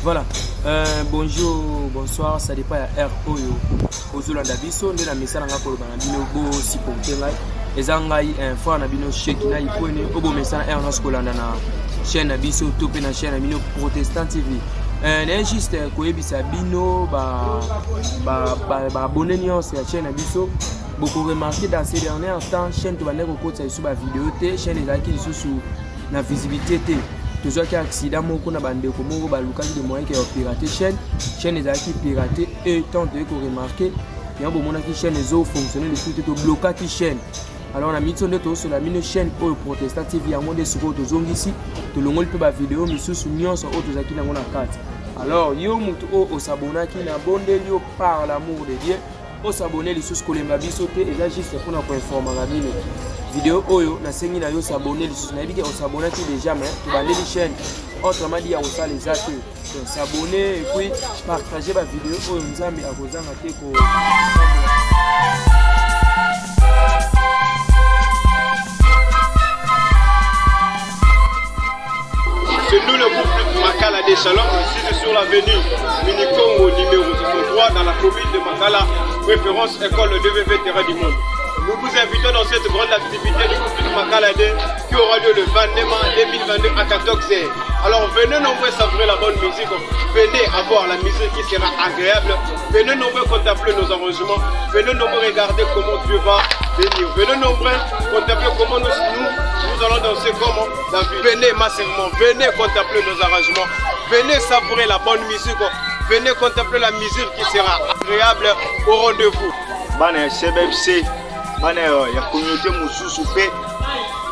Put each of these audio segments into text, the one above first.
Voilà. Bonjour, bonsoir, ça dépend ya R oyo. Ozolanda biso nde na message nga ko bana bino bo supporter ngai. Ezangai fois na bino shake na ipone obo message R na skolanda na chaîne na biso topé na chaîne na bino Protestant TV. Na juste ko yebisa bino ba abonné nyonso ya chaîne na biso. Beaucoup remarqué dans ces derniers temps chaîne to bande ko kotsa sur ba vidéo te chaîne ezaki sous na visibilité te. Toujours qu'il y a accident moko na bande ko moko ba lukaki de moyens qui ont piraté chaîne ezaki piraté et tant de ko remarquer il y a bon mona qui chaîne ezo fonctionner le tout to bloquer qui chaîne. Alors on a mis sur la mine chaîne au Protestant TV en mode sur to zongisi to longol pe ba vidéo misusu nyonso o to zaki na ngona carte. Alors yo mutu o s'abonner qui na bonde yo par l'amour de Dieu o s'abonner les sous kolemba biso te et là juste pour na ko informer la bino vidéo oyo na sengi na yo s'abonner les sous na biki on s'abonner déjà mais to bande les chaînes autrement dit on ça les actes donc s'abonner et puis partager la vidéo oyo nzambe akozanga te ko. C'est nous le groupe Makala des Chalons, ici sur l'avenue Minicongo numéro 63 dans la commune de Makala, référence école DVV Terrain du Monde. Nous vous invitons dans cette grande activité du groupe Makala qui aura lieu le 22 mai 2022 à 14h. Alors venez nombreux savourer la bonne musique, venez avoir la musique qui sera agréable, venez nombreux contempler nos arrangements, venez nombreux regarder comment Dieu va venir, venez nombreux contempler comment nous allons danser comme dans vie. Venez massivement, venez contempler nos arrangements, venez savourer la bonne musique, venez contempler la musique qui sera agréable au rendez-vous. Bana CBFC, bana ya communauté mususu pe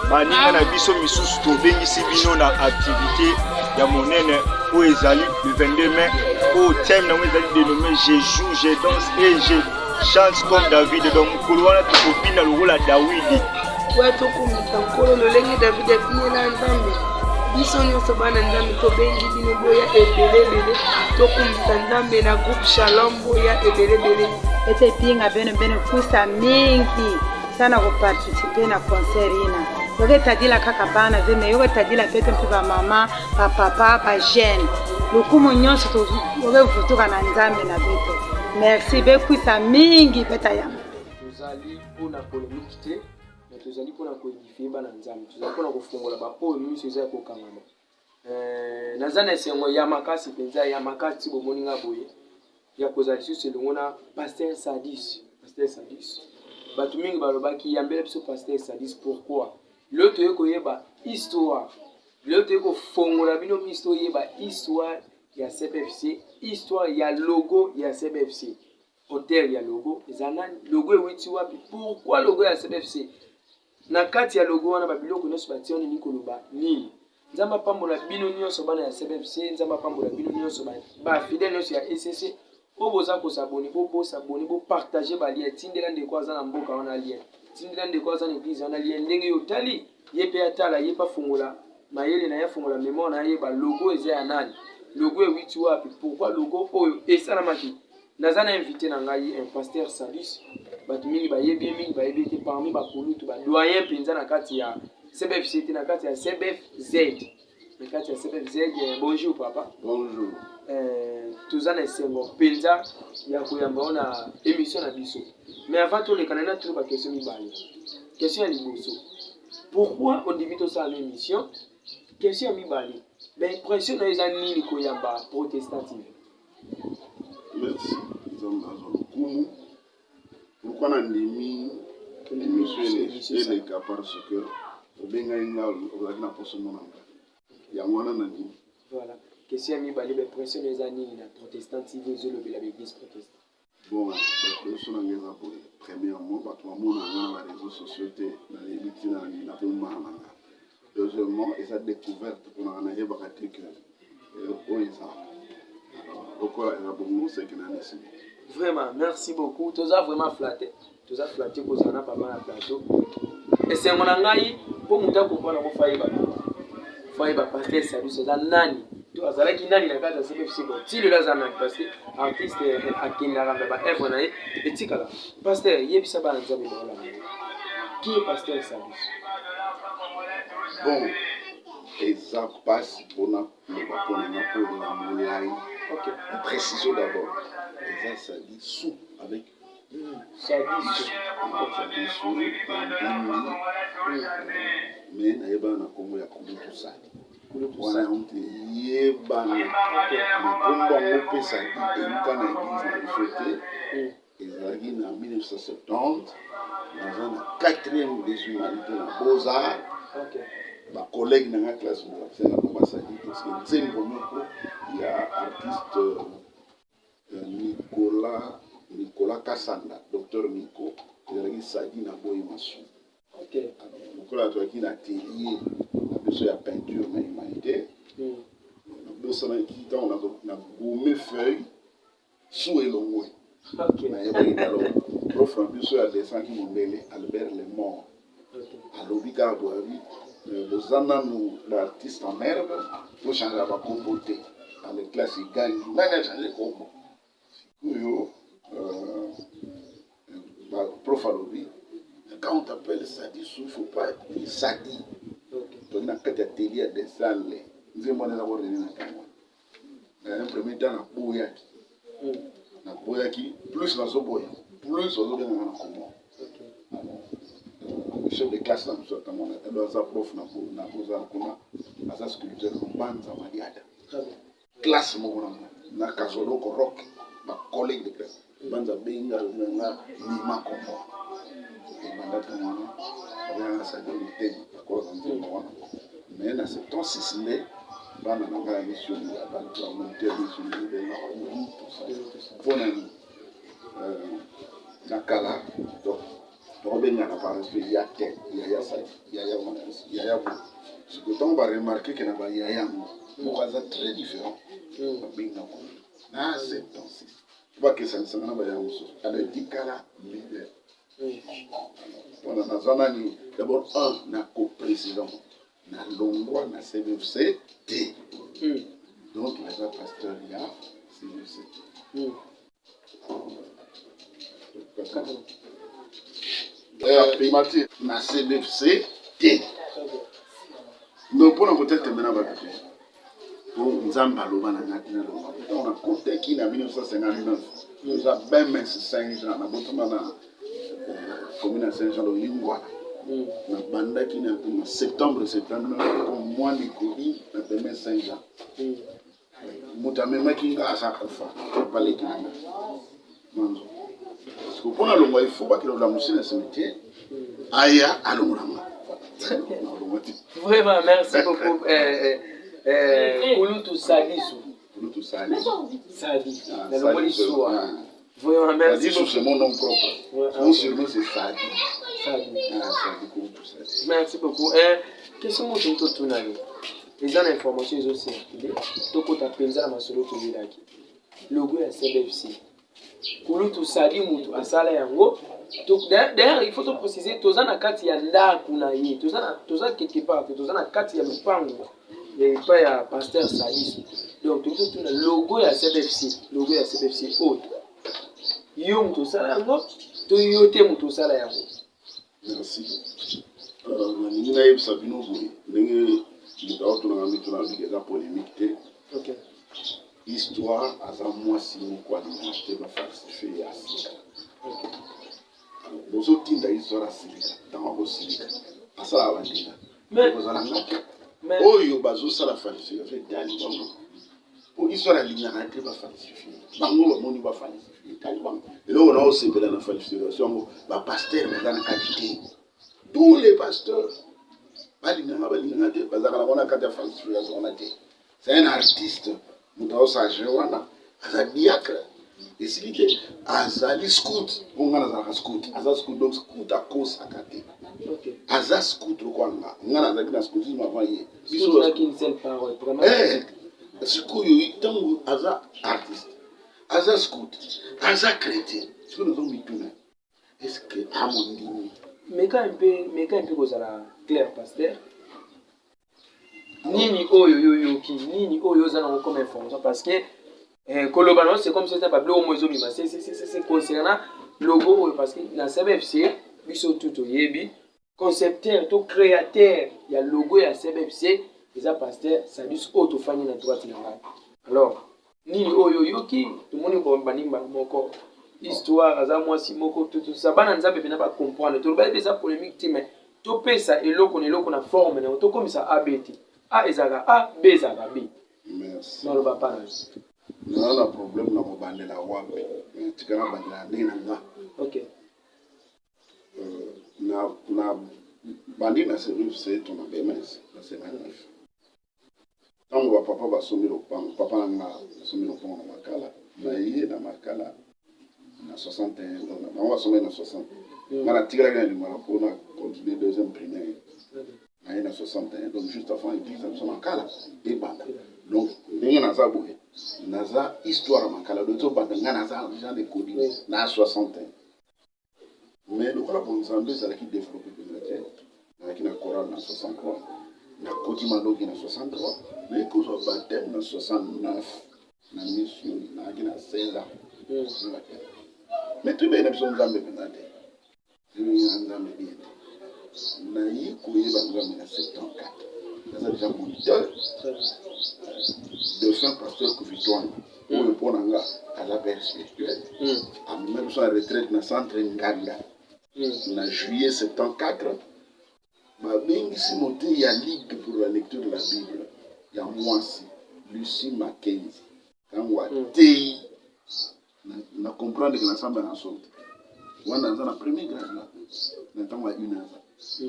baninga na biso misusu to bengisi bino na activité ya monene po ezali le 22 mai au thème na ezali dénommé je joue, je danse et je chante comme David. Donc mukulu wana tukopina lokola Dawidi. Wetu kumisa nkolo lolenge David apinyela nzambe biso nyonso bana nzambe tobengi bino boya ebelebele tokumisa nzambe na groupe Shalom boya ebelebele ete pinga bene kusa mingi sana kuparticiper na concert ina yoke tadila kaka bana zeme yoke tadila pete mpe ba mama ba papa ba jeune lukumu nyonso to yoke vutuka na nzambe na beto. Merci be kusa mingi peta ya tozali pona polémique te mais tozali pona ko édifier bana nzambe tozali pona ko fongola ba po miso eza ko kangama nazana sengo ya makasi penza ya makasi bo moninga boye ya kozali sur selongo na pasteur Sadis batu mingi balobaki yambela biso pasteur Sadis. Pourquoi l'autre yeko yeba histoire l'autre yeko fongola bino misto yeba histoire ya CBFC, histoire ya logo ya CBFC, hôtel ya logo ezanani logo ewiti wapi. Pourquoi logo ya CBFC na kati ya logo wana babiloko nyonso bationi nikoloba nini nzamba pambola bino nyonso bana ya CBFC nzamba pambola bino nyonso ba fidèle nyonso ya ECC oboza ko s'abonner bo s'abonner bo partager ba lien tindela ndeko aza na mboka wana lien tindela ndeko aza na église wana lien ndenge yotali yepe atala yepa fungola mayele na ya fungola mémoire na ye ba logo eza ya nani logo ewiti wapi. Pourquoi logo oyo esalamaki nazana invité na ngai un pasteur Sadis batu mingi bayebi te parmi ba kulutu ba doyen penza na kati ya CBFC na kati ya CBFZ na kati ya CBFZ. Bonjour papa. Bonjour. Tozana sengo penza ya koyamba ona émission na biso mais avant tout les canana tout ba question mibale. Question ya liboso, pourquoi on divise ça en émission? Question mibale, mais impression na eza nini koyamba Protestant TV? Merci. Pourquoi on dit l'émission est le cas parce que voilà. Question mibale, mais impression na eza nini na Protestant TV zolo bela l'église protestante? Bon, premièrement, on a les réseaux sociaux, deuxièmement, ils ont découvert qu'on a un vraiment, merci beaucoup. Tu as vraiment flatté. Tu as flatté pour ça, pas mal à plateau. Et c'est mon angai pour nous comprendre qu'on faille pas passer ça, c'est nani. Tu as ça qui nani la carte c'est CBFC. Si le lazana parce que artiste à qui n'a pas ba œuvre na et tikala. Pasteur, yebisa ba nzabe bola. Qui est pasteur Sadis? Bon, eza mpasi mpona loba mponanga mpona molai précision d'abord eza sadi sou avec mais nayebana na nkombo ya kulutu sadi wana yango te yebana nkombo yango mpe sadi eyuka na église na biso te ezalaki na 1970 naza na 4e désumanité na beaux-arts bacollègue na nga classe na komba sadi parce que nzembo moko ya artiste Nicolas Kassanda, docteur Nico, ezalaki sadi na boyi masu lokola azwaki na atelier na biso ya peinture na humanité nabosanaki ntango na gome feuille su elongwe nayebaki nalo prof na biso ya desanki mondele Albert Lemort alobi kaka boyabi boza nanu baartiste en herbe bochange bakombo te dans les classes egani nani achange kombo sikoyo prof alobi quand on t'appelle Sadi Sou, il ne faut pas être Sadi. Donc, dans le atelier de salles, nous avons des abords de l'Inakama. Dans le premier temps, on a Boyaki, plus dans le boya, plus on a des comment. Le chef de classe, là, nous avons un prof, nous avons un sculpteur, nous avons un Madiada. Classe, nous avons un Kazolo, Korok, un collègue de classe. Nous avons un Benga, nous avons un Nima Kombo. Mais dans ce temps-ci, dans la mission, très différent. D'abord, na co-président, na Longwa, na CVFC, T. Donc, les pasteurs, il y a CVFC. Na CVFC, T. Donc, pour nous peut-être maintenant, nous avons on a compté qui en 1959. Nous avons bien 5 ans, nous avons commune à Saint-Jean de Lingua. Na banda qui na septembre comme mois de Covid na demain Saint-Jean. Mutamema qui a sa kufa pas les kinanga. Manzo. Parce que pour na longo il faut pas que la musique na cimetière aya alongolanga. Vraiment merci beaucoup Kulutu Sadi Sou. Kulutu Sadi. Sadi. Na lomoli soa. Vraiment merci beaucoup. C'est mon nom propre. Mon surnom c'est Sadi. Merci beaucoup. Question que tu as dit, les informations aussi, tu as pensé à ma solo to laki. Logo ya CBFC. Kulutu Sadi mutu asala yango. D'ailleurs, il faut te préciser, tu as na kati ya ndaku na ye, tu as quelque part, tu as na kati ya mpango. Et pas ya pasteur Sadi. Donc tu as logo ya CBFC, logo ya CBFC haute. Yo mutu sala yango, to yo te mutu sala yango. Merci. Nous avons Sabino Boui. Nous avons la polémique. Histoire, à un mois, si nous avons acheté ma falsifiée à Sika. Nous avons dit l'histoire à Sika. Dans la Sika. À ça, à la Sika. Mais vous allez en oh, yo bazo ça la falsifiée. Pour l'histoire, elle n'y a rien de falsifié. Bango, on va falsifier. Et là, on a aussi la falsification. Le pasteur, dans la qualité. Tous les pasteurs, c'est un artiste. Nous avons ça, un diacre. Et si tu as scout, on a un scout. Un scout, donc scout à cause à côté. Un scout, on a un scoutisme avant hier. Il y a une seule parole. Ce qu'il y a un artiste, un scout, un chrétien. Ce que nous avons mis tout. Est-ce que à mon niveau mais quand un peu vous allez clair pasteur nini oyo ki nini oyo za na comme information parce que kolobano c'est comme si c'était pas bleu mozo bima c'est concernant logo parce que dans CBFC biso tout yebi concepteur to créateur ya logo ya CBFC eza pasteur Sadus oyo tofandi na droite na ngai. Alors nini oyo yoki tomoni ko banimba moko histoire aza mwasi moko tout ça bana nzambe pena ba comprendre to ba eza polémique ti mais to pesa eloko na forme na to komisa abeti a ezaka a b ezaka b. Merci. Non le papa na la problème na kobandela wapi tikana bandela ndenge na nga. OK. Na bandi na service c'est ton BMS na semaine 9. Tango ba papa basomi lopango papa na nga basomi lopango na makala na ye na makala na 61 donc na ba somi na 60 ngana tigala ngani mwana pour na continuer deuxième primaire na ye na 61 donc juste avant l'église na makala et banda donc ndenge na za boye na za histoire makala donc to banda ngana za gens de codi na 61 mais le voilà pour Nzambe ça qui développer communautaire avec une chorale en 63 na Kotimando qui en 63 mais que soit baptême en 69 na mission na qui en 16 ans mais tu bien besoin Nzambe pendant tu Nzambe bien na yi ko yeba Nzambe en 74 ça déjà moniteur de fin pasteur que victoire pour le pont nga à la paix spirituelle à même sa retraite na centre Nganda en juillet 74, je monté il y a ligue pour la lecture de la Bible. Il y a moi aussi, Lucie Mackenzie. Quand on a TI, on a compris que l'ensemble est en sorte. On a dans la première grade là, on a une heure.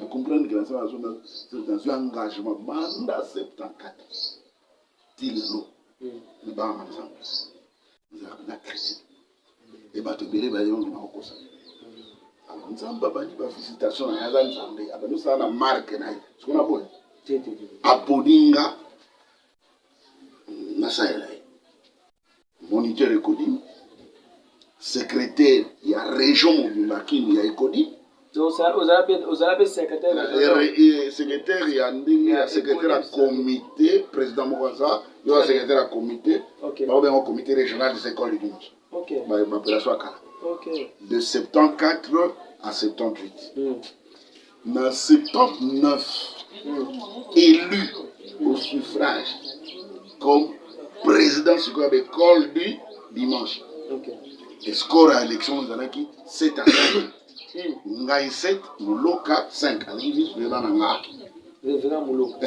On comprend que l'ensemble est dans un engagement. Mandat 74. Tilo, le bar ensemble. Nous avons chrétien. Et bah, tu verrais, bah, on a encore ça. Nzamba bani ba visitation na yaza Nzambe abanu sana marque na sikuna bona apodinga na saela moniteur Ekodim secrétaire ya région Mobimaki ya Ekodim Ozalabe secrétaire ya ndingi ya secrétaire à comité président Mokaza yo secrétaire à comité ba ben au comité régional des écoles du dimanche. OK ba opération akala. OK de 74 à 78. Dans 79, élu au suffrage comme président de l'école du dimanche. Et score à l'élection, nous avons qui 7 à 5. Ngaï 7, Mouloka 5. Alivis, je vais dans la Révérend Mouloka.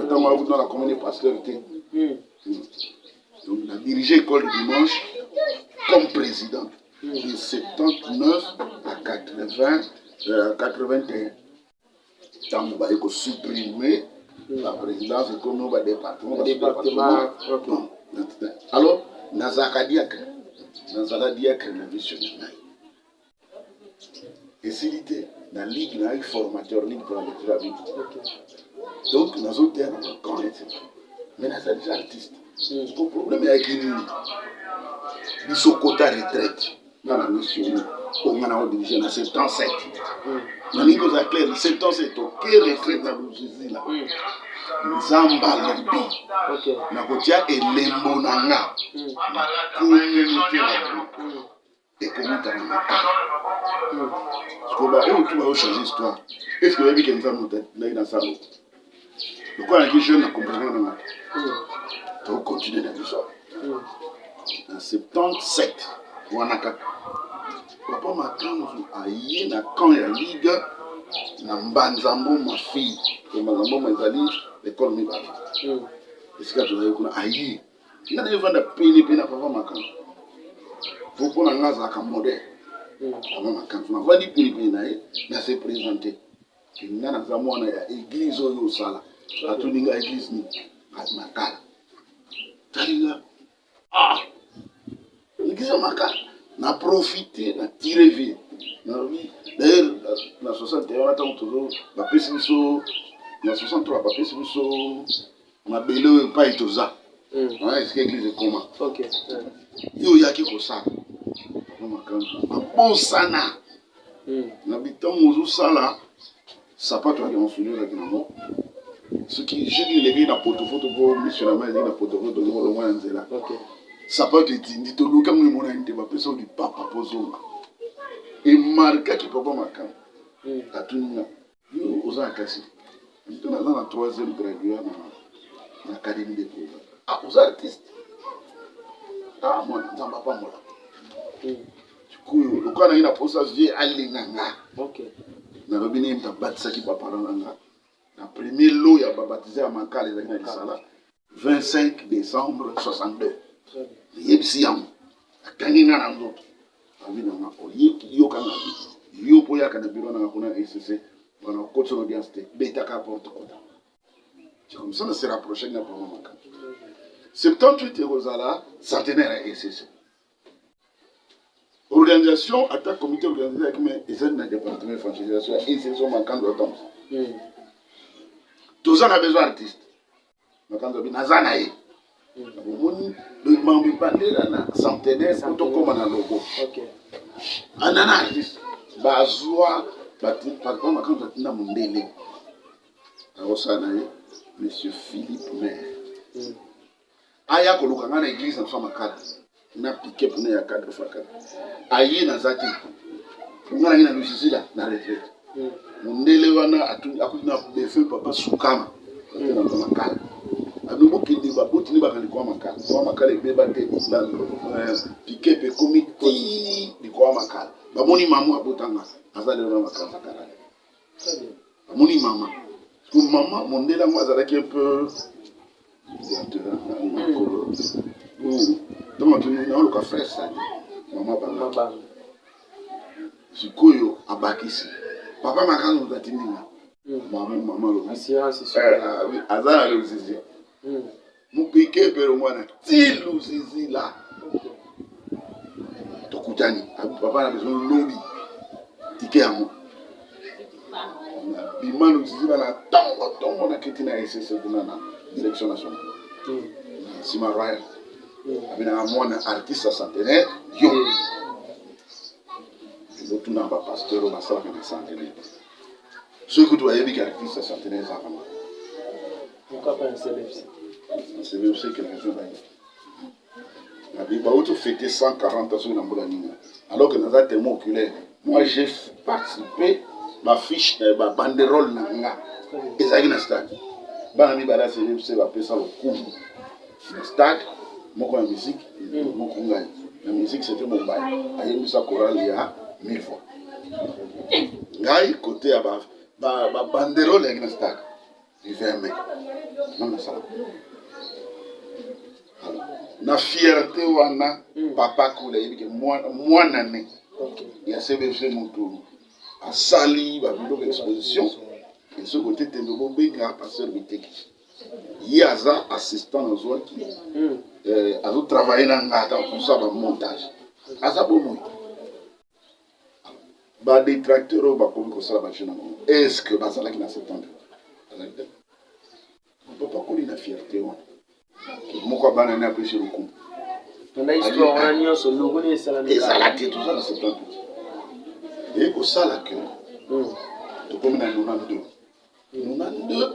Dans la commune pastorité. Donc, on a dirigé l'école du dimanche comme président. De 79 à 81. Tant que vous supprimez la présidence et comme nous département. Alors, Nazakadiak, la mission. Et s'il était dans la ligue, il y a un formateur ligue pour la lecture de la Bible. Donc, nous avons été quand mais nous sommes déjà artistes. Le problème est qu'il y a un quota retraite. Dans la mission, on a dirigé dans 77. Dans les choses claires, 77, quelle retraite dans le Jésus là? Nzamba Lobi. Na kotia elembo nanga. Communauté là. Et comment t'as mis? Parce que bah, où tu vas changer l'histoire? Est-ce que vous avez vu qu'un homme dans sa route? Le quoi, les jeunes, comprennent pas. Donc, continuez dans l'histoire. En 77, Wanaka. Papa Makanzu a yé na quand il y a ligue na Mbanzambo ma fille. Mbanzambo Mazali, l'école Mibala. Est-ce que tu as eu a yé? Il y a des gens qui payent na Papa Makanzu. Faut qu'on a un comme modèle. Papa Makanzu na vandi payé na yé, na se présenter. Il y a des gens qui ont église au sala. A tout ninga église ni Makala. Talinga. Ah! L'église Makala. On a profité, on a tiré vie. D'ailleurs, en 61, on attend toujours, en 63, on a belé pas et tout ça. Est-ce que l'église est comment? Ok. Il y a qui comme ça. Bon sana. N'habitant Mouzou Sala, ça pas toi qui ont suivi avec nous. Ce qui, je dis, les gars, dans photo pour missionnaire, ils ont photo pour le moins de là. Ça peut être dit, tout le monde a une personne du papa Pozonga. Et marqué qui peut pas marquer. À tout le monde, nous, aux ans cassés. J'étais dans la 3e graduée dans l'académie des beaux-arts. Ah, vous êtes artiste? Ah, moi, je ne sais pas moi. Du coup, le cas n'a pas ça vie à l'inganga. Ok. Dans le bénin, tu as bâti qui va parler l'inganga. La première lot, il a baptisé à Manka, les amis de Sala, 25 décembre 62. Il y a ici, il y a un autre. Il y a c'est comme ça qu'on s'est rapproché de la première Manka. 78 Rosala, centenaire à SCC. Organisation, attaque comité organisé avec mes études département de franchisation et insertion manquante de temps. Tout ça, on a besoin d'artistes. Manquant de Nazanaï. Le membre de centenaire, c'est comme un logo. Un artiste. Bazoua, par exemple, quand on a dit Mondele, Monsieur Philippe Maire. Aya kolukanga na église na fama kala na piqué pour ya cadre fakala ayi na zati ngana ngina lusisila na retraite mundele wana akuna befe papa sukama na fama kala adubo kindi baboti ni bakali kwa makala ebeba te na piqué pe comité di kwa makala bamoni mamu abotanga azale na makala kala bamoni mama pour maman mundele moi azalaki un peu donc tu n'as pas frère ça maman banga sikoyo abakisi papa makano tatinga maman lo assurance azala le zizi mupike pero mwana tilu zizi la tokutani papa na besoin lobby tike amo bimano zizi na tongo na kitina SSC kuna direction nationale. Sima Royal. Abina amona artiste centenaire yo. L'autre n'a pas pasteur au massacre de centenaire. Ce que tu as dit artiste centenaire ça vraiment. Pourquoi pas un CBFC? Un CBFC quelque chose d'ailleurs. La Bible a fêté 140 ans sur l'Amboulani. Alors que dans un témoin oculaire, moi j'ai participé ma fiche ma banderole nanga. Et ça na stade. Bana mi bala c'est va passer au coup. Le stade, moko la musique, moko ngai. La musique c'était mon bail. Ayebi sa chorale il y a 1000 fois. Ngai côté à ba banderole avec le stade. Du 20 mai. Non ça. Na fierté wana papa kula yebi ke moi nané. Il y a CBFC moto à Sali ba vidéo exposition. Et ce côté de Benga, pasteur Biteki. Il y a un assistant dans Zoa qui a travaillé dans tout ça, dans le montage. Des tracteurs, est-ce que Bazala qui n'a 70 ans? On ne peut pas courir la fierté. Pourquoi Banana a pêché le coup? On a histoire, on a mis sur le logo et ça et ça l'a dit tout ça dans 70 ans. Et au ça la queue. Donc comme on a 92. 92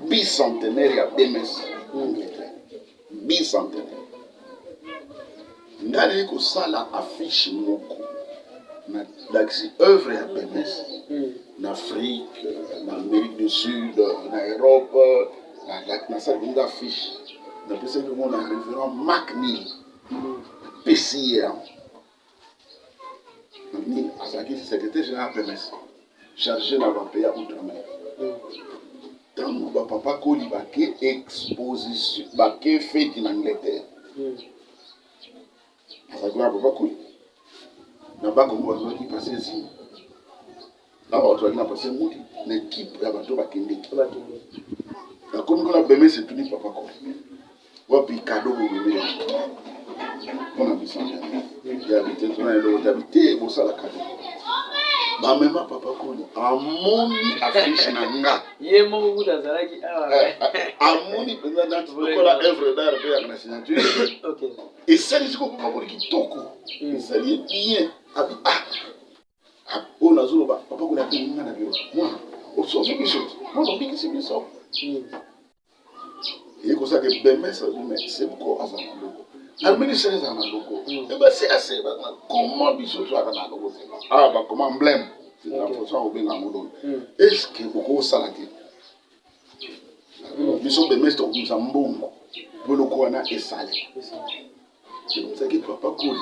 bicentenaire ya BMS bicentenaire ndali ko sala affiche moko na d'axi œuvre ya BMS en Afrique, en Amérique du Sud, en Europe, na sala une affiche na pesa que mon référent Macnil PCR ni asaki secrétaire général BMS chargé d'avoir payé à outre-mer. Tant que papa Koli baké exposition, baké fête en Angleterre. Ça quoi papa Koli. Na ba ko mo qui passer ici. Na ba to na passer mudi, l'équipe ya bato bakende. Na comme qu'on a bemé c'est tout ni papa Koli. Wa pi cadeau bo bemé. On a besoin. Il habité dans le habité pour ça la cadeau. Ma maman papa Koli amoni affiche na nga yemo buda zaraki amoni pendant dans la œuvre d'art de la signature. OK Et ça dit ko papa Koli kitoko ça dit bien abi on a zolo ba papa Koli a pris na bureau moi au sauve quelque chose moi on dit que c'est bien ça et comme ça que ben ça c'est beaucoup à ça Almini c'est ça na logo. Et ben c'est assez comment biso toi na logo. Ah bah comment emblème. c'est la façon obenga ngo est-ce que oko sala te biso be mesto kumsa mbongo boloko wana esale c'est que papa cool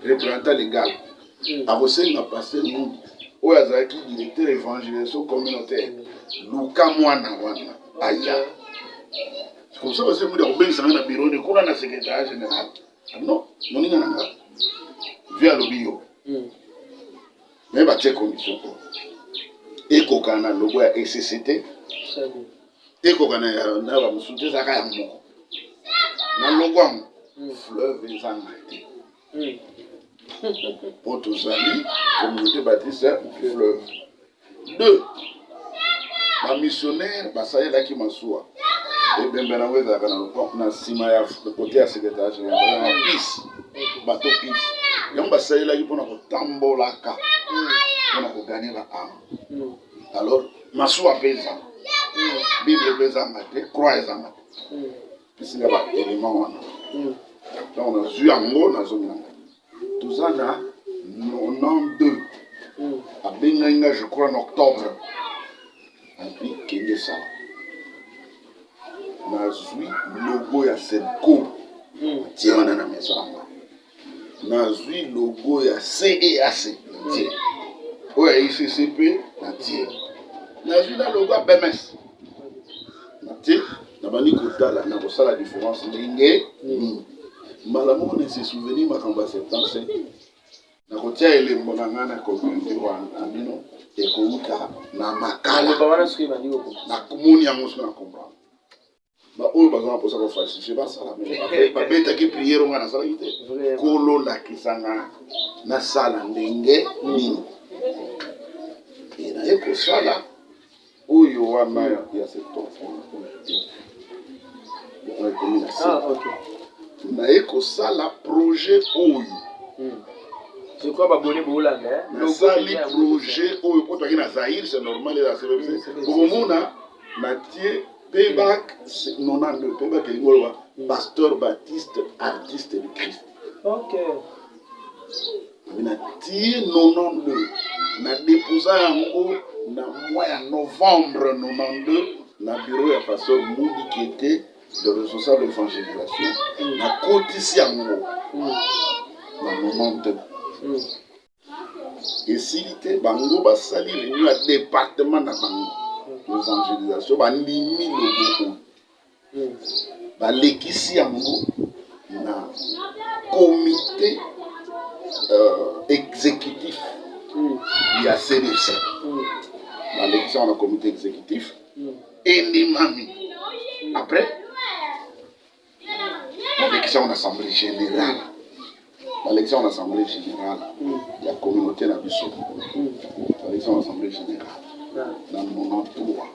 représentant légal akosenga pasteur Mungu oyo azalaki directeur évangélisation communautaire luka mwana wana aya comme ça parce que muda kobengisa na bureau de kuna na secrétaire général non moninga nanga via lobio mais ba check condition ekoka na logo ya SCCT ekoka na ba musunte zaka ya moko na logo am fleuve ezanga te pour tout ça communauté baptiste fleuve 2 ba missionnaire basayela ki masuwa ebembe na weza kana na sima ya côté ya secrétaire général na pis bato pis yango basayela ki pona kotambola ka pona ko gagner la âme alors masuwa pesa bible pesa ngate croix ezanga pisina ba élément wana donc on a vu yango na zone tout ça là 92 à Bengainga je crois en octobre et puis Kenya ça na zui logo ya Sedco tiens na maison na zui logo ya CEAC tiens ouais ICCP na tiens na zui la logo ya BMS na tiens na bani kotala na kosala différence ndenge malamu ne se souvenir makamba 77 na kotia elembo na ngana communauté wana amino ekouta na makala bana skriba ndiko na komoni yango so na comprendre ba oyo bazana posa ko falsifier ba sala mais ba beta ki prière ngana sala ite kolo la kisanga na sala ndenge nini ina eko sala oyo wana ya secteur ok na eko sala projet oyo c'est quoi babone bolanda na sali projet oyo poto ki na Zaïre c'est normal la CVC bomona na tie payback 92 payback ngolwa pasteur Baptiste artiste de Christ ok na tie 92 na déposa yango na mois ya novembre 92 na bureau ya pasteur Moudi qui était le responsable d'évangélisation na kotisi yango na 92 et s'il était bango basali réunion à département na bango l'évangélisation bandimi logo balekisi yango na comité exécutif ya CDC balekisi yango na comité exécutif endimami après balekisi yango na assemblée générale l'élection en assemblée générale, il y a communauté la biso. L'élection en assemblée générale, dans mon entourage,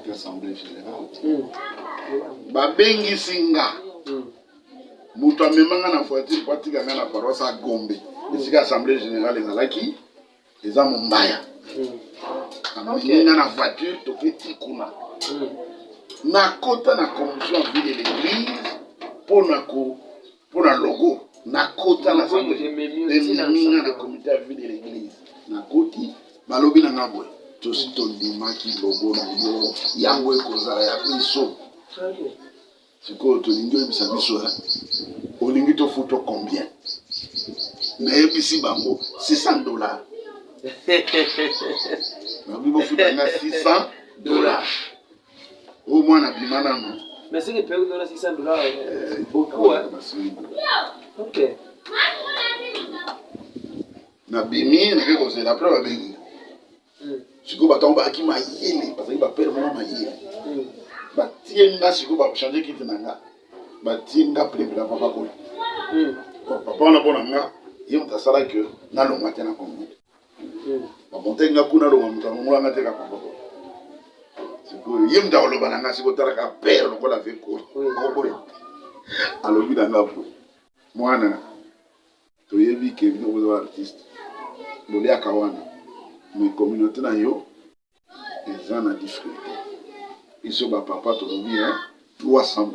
l'assemblée générale. Babengi singa, mutu amemanga na voiture patika na paroisse à Gombe. Ici l'assemblée générale ezalaki, eza Mombaya. Ameninga na voiture toketi kuna. Na kota na commission ville de l'église pour na logo. Na kota na minga na comité à vie de l'église na koti balobi na ngabwe tosi tondimaki logo na yo yango ekozala ya biso sikoyo tolingi oyebisa biso olingi tofuta combien nayebisi bango $600 nabi bofutanga $600 o mwana bima nano mais c'est que peut donner $600 beaucoup hein ok na bimi na quelque chose la preuve babengi sikoyo batango baaki mayele bazali bapere mona mayele batie nga sikoyo bachange kiti na nga batie nga plebla papa kola papa wana mpo na nga ye moto asalaki nalonga te na kongo bamonte nga kuna longa moto amongolanga te kaka papa sikoyo ye moto akoloba na nga sikoyo talaka pere lokola vekolo alobi na nga po mwana toyebi ke bino boza artiste boliaka wana mais communauté na yo eza na difficulté biso bapapa tolobi $300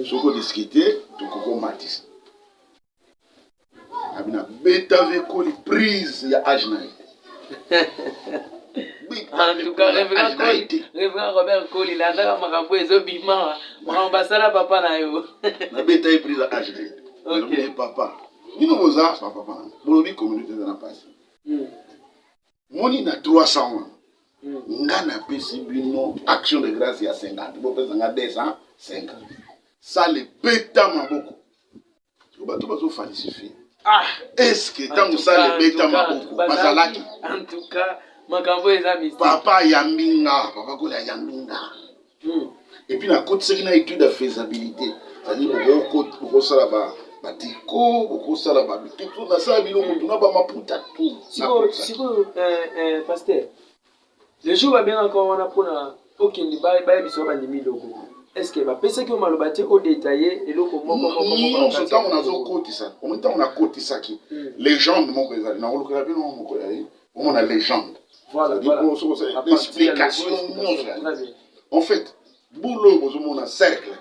soki odiscute tokokomatisa abina beta veko li prise ya ajnaï. En tout cas, révérend Robert Koli, là, dans ma campagne, ils ont bimé. Mon ambassade, papa, na yo. Na beta est prise à ajnaï. Ok. Papa. Ni no boza, papa. Bolobi communauté de la passe. Moni na 300 ans. Ngana pesi bino action de grâce ya 50. Bo pesa nga 250. Ça le beta maboko. Bato bazo falsifier. Ah, est-ce que tant ça le beta maboko bazalaki? En tout cas, makambo eza mystique. Papa yambinga, papa kola yambinga. Et puis na côté c'est une étude de faisabilité. C'est-à-dire beaucoup ça là-bas. Batiko, beaucoup ça là-bas. Tout na ça bilo mutu na ba maputa tout. Siko pasteur. Le jour va bien encore on a pour na aucun ba biso ba ndimi logo. Est-ce que va penser que malobate au détaillé et loko moko non, ce temps on a zo kotisa. On temps on a kotisa qui légende moko ezali na loko la bino moko yayi. On a légende. Voilà, l'explication. En fait, boulot on a cercle.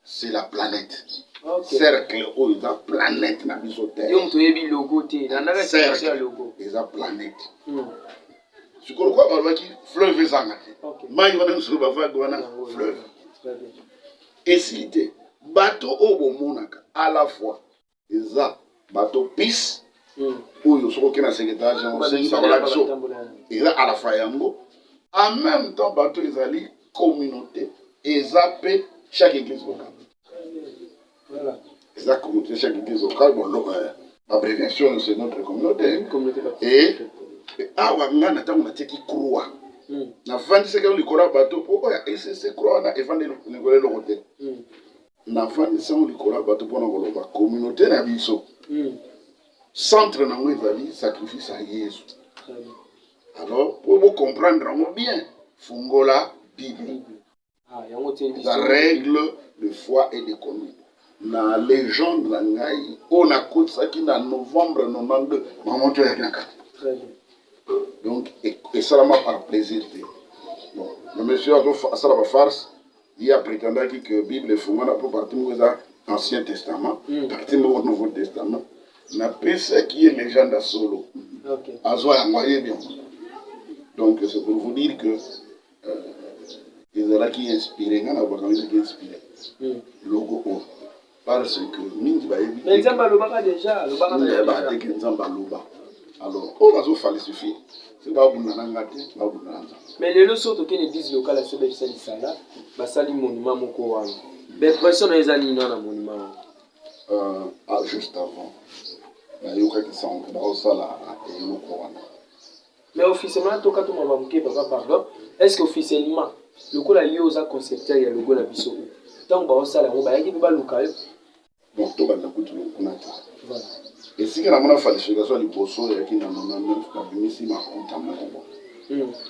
C'est la planète. Okay. Cercle ou la planète na biso terre. Yo mto yebi logo te, na ndaka cercle logo. C'est la planète. Tu connais quoi par qui fleuve zangate. Mai wana nso ba vague wana fleuve. Et si té bateau au monaka à la fois eza bateau pisse oyo soko na secrétaire on sait la biso. Eza à la fois yango. En même temps bateau ezali communauté ezapé chaque église locale. Voilà. C'est la communauté chaque église locale. Bon, l'abréviation c'est notre communauté. Et on a qui croit. Na vandi c'est qu'on likora bateau pour c'est croire na evande ngole le côté. Na vandi c'est on likora bateau pour na communauté na biso. Centre na ngwe sacrifice à Jésus. Alors pour vous comprendre bien, fungola Bible. La règle de foi et de conduite. La légende la ngai on a coûté ça qui en novembre 92 maman tu as bien. Donc et ça m'a par plaisir. Bon, le monsieur a fait ça la farce, il a prétendu que la Bible est fondée pour partir de l'Ancien Testament, partir du Nouveau Testament. Na pensé qui est légende à solo. OK. Azoa envoyé bien. Donc c'est pour vous dire que ils ont qui inspiré, on a pas qui inspiré. Logo parce que mingi ba yebi. Mais Nzamba lobaka déjà, lobaka déjà. Ba te que Nzamba loba. Alors, on va se falsifier. C'est pas bon na ngate, pas bon na. Mais les leçons que l'église locale a sebeli sala, ba sali monument moko wana. Ben pression ezali na monument. Juste avant. Na yoka ki sang ba osala et loko wana. Mais officiellement toka to mama mke papa pardon. Est-ce qu'officiellement le ko la yoza concepteur ya logo na biso? Tant ba osala ngo ba yaki ba luka yo. Bon, to ba na kutu kuna ta. Voilà. Et si on a une falsification du bosso et qui n'a pas de ici ma compte à mon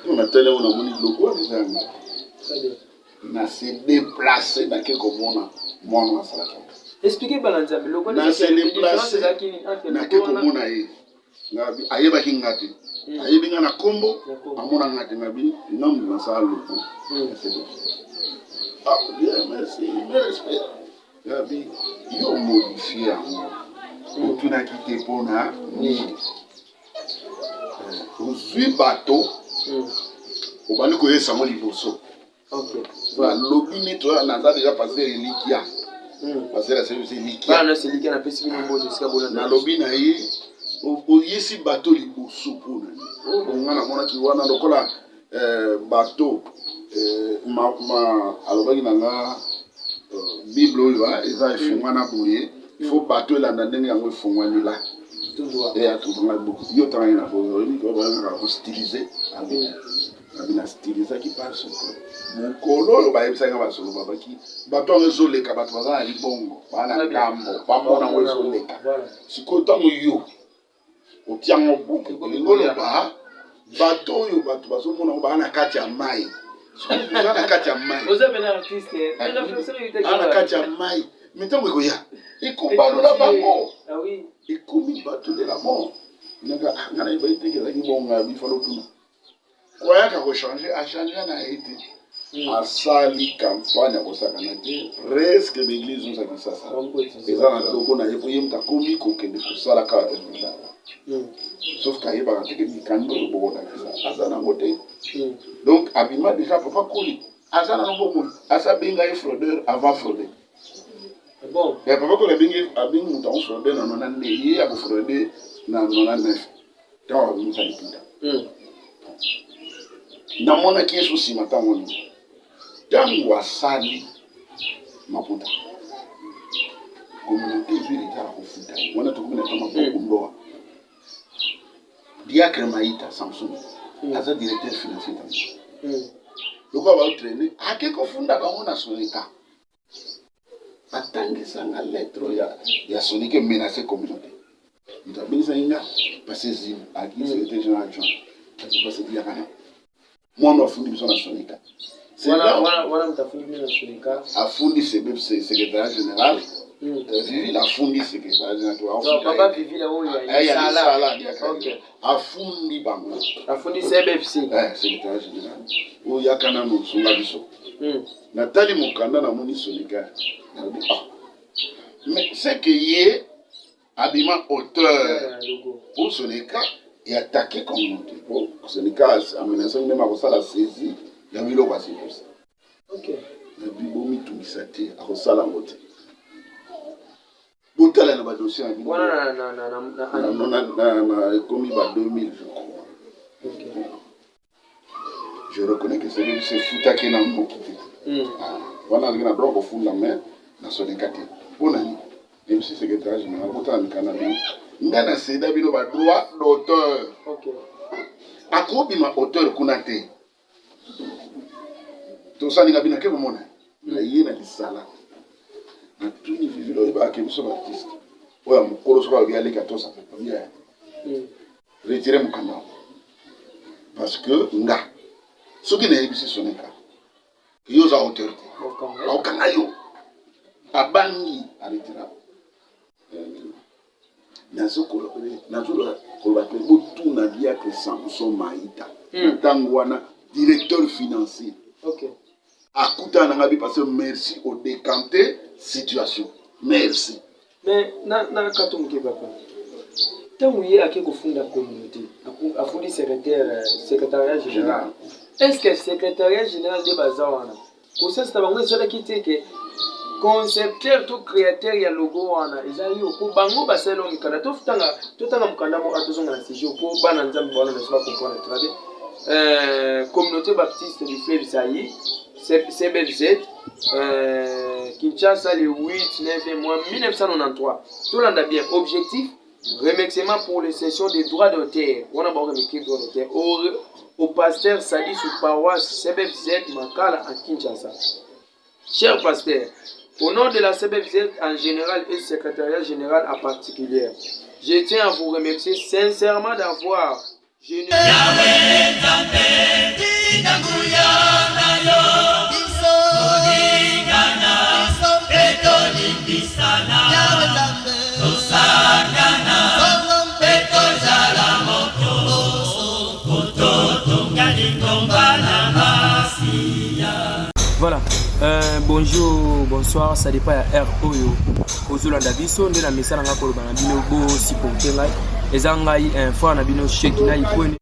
on a tellement on a mon logo déjà très bien na se déplacer dans quelque moment moi ça expliquez balanza le logo na se déplacer na quelque moment aí ngabi ayeba kingati ayebi ngana kombo amona ngati ngabi nom na ça logo ah bien merci respect ngabi yo modifier tu n'as quitté pour na aujourd'hui bateau au bani ko yesa mo liboso. OK. Voilà, lobi ni toi na ça déjà passé reliquia. Parce que c'est reliquia. Ah non, c'est reliquia na pesi bino mbo jusqu'à bona. Na lobi na yi o yesi bateau liboso pour na. On ngana mona ki wana lokola bateau ma alobaki na nga Bible yo eza ifungwa na boye. Il faut bateau la ndenge yango ifungwa ni là. Tout droit. Et à tout droit beaucoup. Yo travaille na boye, ni ko ba nga styliser. Abina styliser qui passe. Mon kolo ba yebisa nga basolo baba ki bateau ngezo leka bato baza li bongo. Bana kambo, ba mona ngezo leka. Sikota mo yo. O tiango bongo. Ngolo ba bateau yo bato bazo mona ba na kati ya mai. Ana kati ya mai. Vous avez un artiste, mais la française était ana kati ya mai. Metango ko ya. Ikumbalola bango. Ah oui. Ikumi bateau de la mort. Nanga ngana iba iteke za kibonga bifalo tuna. Kwa yaka ko changer a changer na été. asali campagne akosakana te presque l'église ozaki sasa eza na toko na ye po ye moto akomi kokende kosala kaka te sauf kayebaka teke mikando oyo bokolakisa aza nango te donc abima déjà papa koli aza na nango asa benga ye fraudeur avant frauder bon papa koli abengi moto ango fraudeur na 94 ye akofraude na 99 ntango abimisa liputa namonaki yesu nsima ntango nini ntango asali maputa communauté ezwi leta ya kofuta wana tokomina ta maboko ndoa diacre maïta samson aza directeur financier tango lokola baotraine ake kofunda bango na soleka atangisanga lettre ya solika menace communauté moto abengisaki nga pase zim aki secrétaire général adjoint ati pase diakana mwana afundi biso na soleka wana mtafundi biso na soleka afundi secrétaire général Vivi la fundi secrétaire général. Papa Vivi la où il y a sala. Afundi bango. Afundi CBFC. Secrétaire général. Où il y a kana no sunga biso. Nathalie Mokanda na moni solika. Mais c'est que yé habillement auteur pour solika et attaquer comme monté. Pour solika amenaçant même à la saisie, il y a eu le passé pour ça. OK. Le bibomi tout bisati à sala ngote. Botala na dossier en voilà na commis ba 2000 je crois. OK. Je reconnais que c'est futa qui na moko. Wana ngina droit ko funda mais na solekati. Bonani. Et monsieur secrétaire général botala mikana bi. Ngana seda bino ba droit d'auteur. OK. Akobi ma auteur kunate. To sani ngabina ke bomona. Na yena disala. Tout les vivants là bas qui sont artistes. Ouais, mon colosse va bien les 14 ça fait pas bien. Retirer mon canal. Parce que nga ce qui n'est pas son cas. Yo za autorité. Au kanayo. Abangi à retirer. Nazo collaborer tout na dia que Samson Maïta. Tangwana directeur financier. OK. Akuta na ngabi parce que merci au décanté situation. Merci. Mais na katumke papa. Tangu yeye akikufunda communauté, afundi secrétariat général. Est-ce que secrétariat général de bazawana? Pour ça c'est bango sola kiteke concepteur to créateur ya logo wana ezali ko bango baselo mikana to tanga mukanda mo atozonga na sijo ko bana nzambe bana na sima comprendre très bien. Communauté baptiste du fleuve Saï CBFZ, Kinshasa le 8-9 mois 1993. Tout le monde a bien. Objectif, remerciement pour les sessions des droits d'auteur. On a remercié les droits d'auteur. Au pasteur Sadi sous paroisse CBFZ Makala à Kinshasa. Cher pasteur, au nom de la CBFZ en général et secrétariat général en particulier, je tiens à vous remercier sincèrement d'avoir Voilà, bonjour, bonsoir, ça dépend ya RO yo. Ozolanda biso nde na message nga koloba na bino bo supporter ngai. Eza ngai info na bino sheki na iponi.